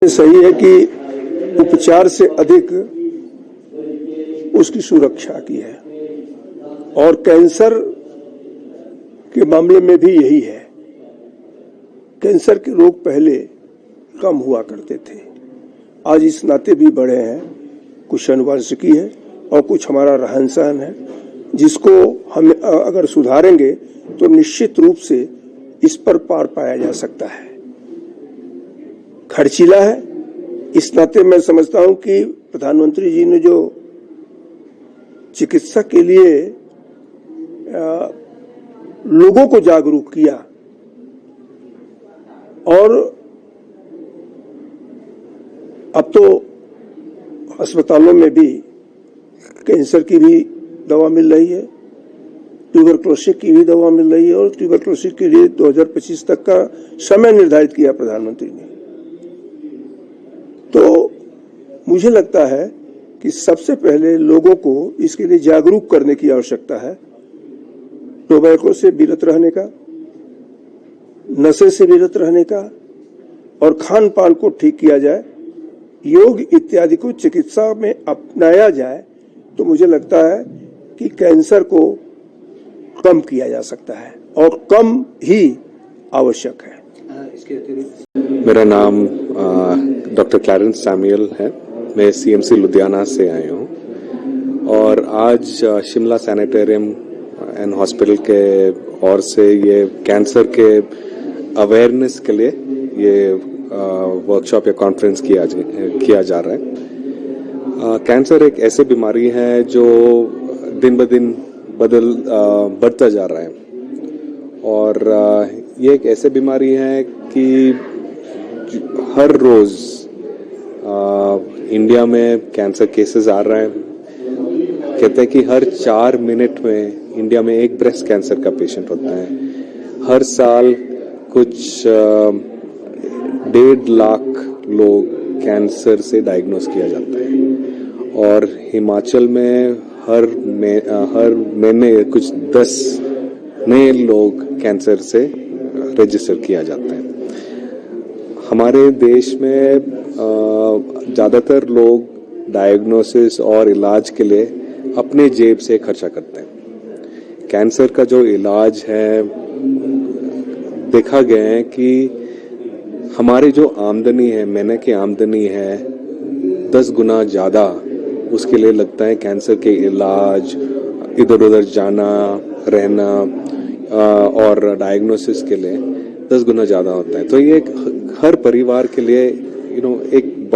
सही है कि उपचार से अधिक उसकी सुरक्षा की है और कैंसर के मामले में भी यही है। कैंसर के रोग पहले कम हुआ करते थे, आज इस नाते भी बढ़े हैं। कुछ अनुवांशिकी है और कुछ हमारा रहन सहन है, जिसको हम अगर सुधारेंगे तो निश्चित रूप से इस पर पार पाया जा सकता है। खर्चीला है, इस नाते मैं समझता हूं कि प्रधानमंत्री जी ने जो चिकित्सा के लिए लोगों को जागरूक किया और अब तो अस्पतालों में भी कैंसर की भी दवा मिल रही है, ट्यूबरक्लोसिस की भी दवा मिल रही है और ट्यूबरक्लोसिस के लिए 2025 तक का समय निर्धारित किया प्रधानमंत्री ने। तो मुझे लगता है कि सबसे पहले लोगों को इसके लिए जागरूक करने की आवश्यकता है। टोबैको से विरत रहने का, नशे से विरत रहने का और खान पान को ठीक किया जाए, योग इत्यादि को चिकित्सा में अपनाया जाए तो मुझे लगता है कि कैंसर को कम किया जा सकता है और कम ही आवश्यक है। मेरा नाम डॉक्टर क्लैरेंस सैमुअल है। मैं सीएमसी लुधियाना से आया हूँ और आज शिमला सैनिटोरियम एंड हॉस्पिटल के ओर से ये कैंसर के अवेयरनेस के लिए ये वर्कशॉप या कॉन्फ्रेंस किया जा रहा है। कैंसर एक ऐसी बीमारी है जो दिन ब दिन बढ़ता जा रहा है और ये एक ऐसी बीमारी है कि हर रोज इंडिया में कैंसर केसेस आ रहे हैं। कहते हैं कि हर 4 मिनट में इंडिया में एक ब्रेस्ट कैंसर का पेशेंट होता है। हर साल कुछ 1.5 लाख लोग कैंसर से डायग्नोस किया जाता है और हिमाचल में हर महीने कुछ 10 नए लोग कैंसर से रजिस्टर किया जाता है। हमारे देश में ज़्यादातर लोग डायग्नोसिस और इलाज के लिए अपने जेब से खर्चा करते हैं। कैंसर का जो इलाज है, देखा गया है कि हमारी जो आमदनी है, महीने की आमदनी है, 10 गुना ज़्यादा उसके लिए लगता है। कैंसर के इलाज, इधर उधर जाना, रहना और डायग्नोसिस के लिए 10 गुना ज़्यादा होता है। तो ये हर परिवार के लिए एक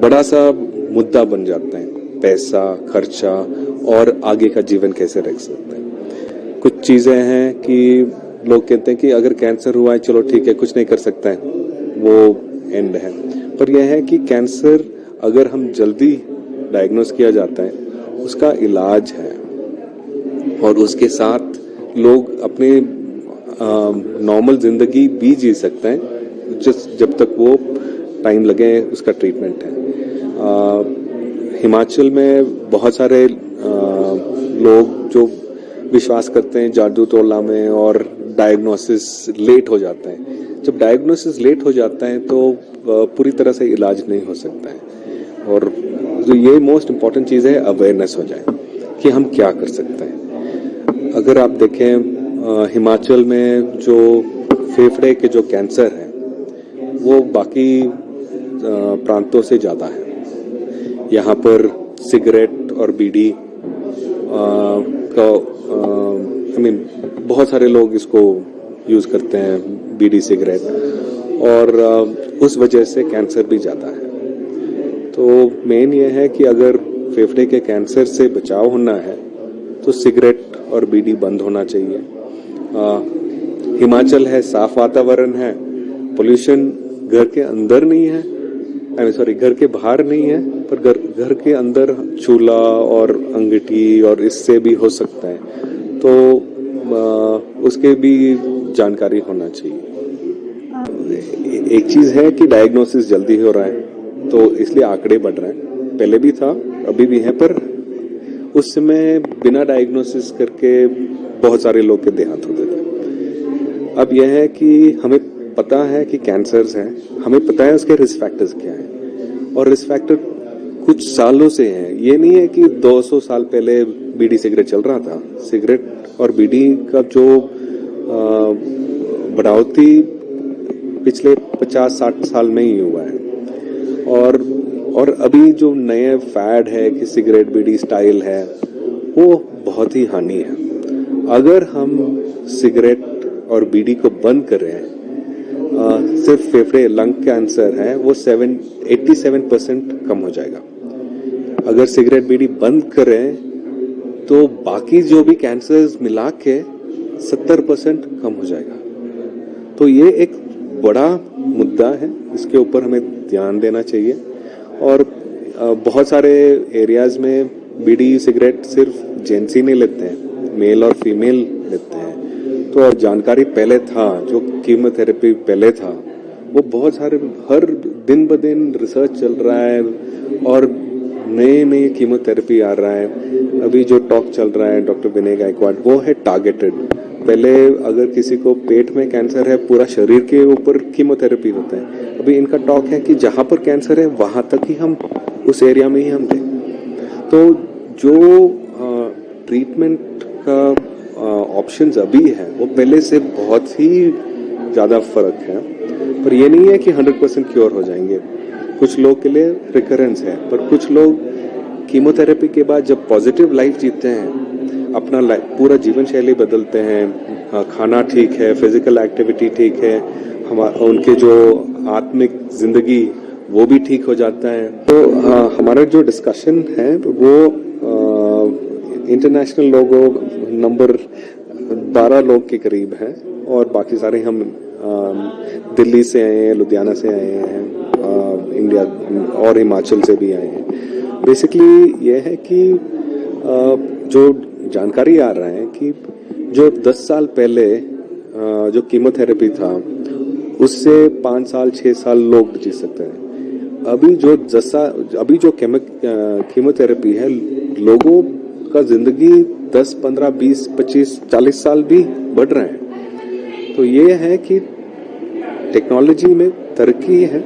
बड़ा सा मुद्दा बन जाता है। पैसा, खर्चा और आगे का जीवन कैसे रख सकते हैं। कुछ चीज़ें हैं कि लोग कहते हैं कि अगर कैंसर हुआ है, चलो ठीक है, कुछ नहीं कर सकता है, वो एंड है। पर यह है कि कैंसर अगर हम जल्दी डायग्नोस किया जाता है, उसका इलाज है और उसके साथ लोग अपने नॉर्मल जिंदगी भी जी सकते हैं जब तक वो टाइम लगे उसका ट्रीटमेंट है। हिमाचल में बहुत सारे लोग जो विश्वास करते हैं जादू टोला में और डायग्नोसिस लेट हो जाता है। जब डायग्नोसिस लेट हो जाता है तो पूरी तरह से इलाज नहीं हो सकता है और जो ये मोस्ट इम्पॉर्टेंट चीज़ है, अवेयरनेस हो जाए कि हम क्या कर सकते हैं। अगर आप देखें हिमाचल में जो फेफड़े के जो कैंसर है वो बाकी प्रांतों से ज़्यादा है। यहाँ पर सिगरेट और बीड़ी बहुत सारे लोग इसको यूज़ करते हैं, बीड़ी सिगरेट, और उस वजह से कैंसर भी ज़्यादा है। तो मेन ये है कि अगर फेफड़े के कैंसर से बचाव होना है तो सिगरेट और बीड़ी बंद होना चाहिए। हिमाचल है, साफ वातावरण है, पोल्यूशन घर के अंदर नहीं है, घर के बाहर नहीं है, पर घर के अंदर चूल्हा और अंगीठी और इससे भी हो सकता है, तो उसके भी जानकारी होना चाहिए। एक चीज़ है कि डायग्नोसिस जल्दी हो रहा है तो इसलिए आंकड़े बढ़ रहे हैं। पहले भी था, अभी भी है, पर उस समय बिना डायग्नोसिस करके बहुत सारे लोग के देहांत होते थे। अब यह है कि हमें पता है कि कैंसर्स हैं, हमें पता है उसके रिस्क फैक्टर्स क्या हैं, और रिस्क फैक्टर कुछ सालों से हैं। ये नहीं है कि 200 साल पहले बीड़ी सिगरेट चल रहा था। सिगरेट और बीड़ी का जो बढ़ोतरी पिछले 50-60 साल में ही हुआ है, और अभी जो नए फैड है कि सिगरेट बीड़ी स्टाइल है, वो बहुत ही हानि है। अगर हम सिगरेट और बीड़ी को बंद करें, सिर्फ फेफड़े लंग कैंसर है वो 87% कम हो जाएगा। अगर सिगरेट बीड़ी बंद करें तो बाकी जो भी कैंसर्स मिला के 70% कम हो जाएगा। तो ये एक बड़ा मुद्दा है, इसके ऊपर हमें ध्यान देना चाहिए। और बहुत सारे एरियाज में बीड़ी सिगरेट सिर्फ जेंट्स ही नहीं लेते हैं, मेल और फीमेल लेते हैं। तो जानकारी पहले था, जो कीमोथेरेपी पहले था, वो बहुत सारे हर दिन ब दिन रिसर्च चल रहा है और नए कीमोथेरेपी आ रहा है। अभी जो टॉक चल रहा है डॉक्टर विनय गायकवाड़, वो है टारगेटेड। पहले अगर किसी को पेट में कैंसर है, पूरा शरीर के ऊपर कीमोथेरेपी होता है। अभी इनका टॉक है कि जहां पर कैंसर है वहां तक ही हम उस एरिया में ही हम दें। तो जो ट्रीटमेंट का ऑप्शंस अभी है वो पहले से बहुत ही ज्यादा फर्क है। पर ये नहीं है कि 100% क्योर हो जाएंगे। कुछ लोग के लिए रिकरेंस है, पर कुछ लोग कीमोथेरेपी के बाद जब पॉजिटिव लाइफ जीते हैं, अपना पूरा जीवन शैली बदलते हैं, खाना ठीक है, फिजिकल एक्टिविटी ठीक है, उनके जो आत्मिक जिंदगी वो भी ठीक हो जाता है। तो हमारा जो डिस्कशन है वो इंटरनेशनल लोगों नंबर 12 लोग के करीब है, और बाकी सारे हम दिल्ली से आए हैं, लुधियाना से आए हैं, इंडिया और हिमाचल से भी आए हैं। बेसिकली ये है कि जो जानकारी आ रहा है कि जो 10 साल पहले जो कीमोथेरेपी था उससे 5 साल 6 साल लोग जी सकते हैं। अभी जो कीमोथेरेपी है, लोगों का जिंदगी 10, 15, 20, 25, 40 साल भी बढ़ रहे हैं। तो ये है कि टेक्नोलॉजी में तरक्की है,